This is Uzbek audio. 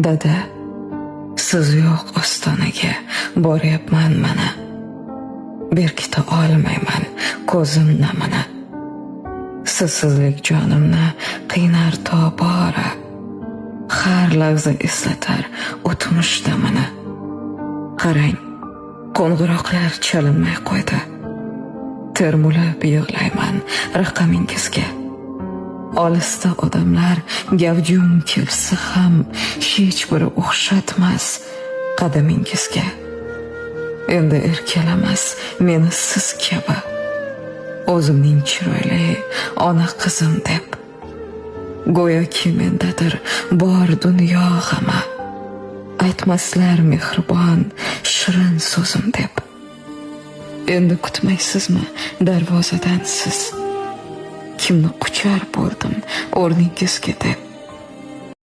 Dada, siz yo'q ostonaga boryapman mana. Berkita olmayman ko'zim namini. Sizsizlik jonimni qiynar tobora. Har lahza eslatar o'tmish damini. Qarang, qo'ng'iroqlar chalinmay qo'ydi. Termulib yig'layman raqamingizga. Olisda odamlar gavjum kelsa ham hech biri o'xshatmas qadamingizga. Endi erkalamas meni siz kabi, o'zimning chiroyli ona qizim deb. Go'yoki mendadir bor dunyo g'ami, aytmaslar mehribon shirin so'zim deb. Endi kutmaysizmi darvozadan siz? Kimni quchar bo'ldim o'rningizga deb.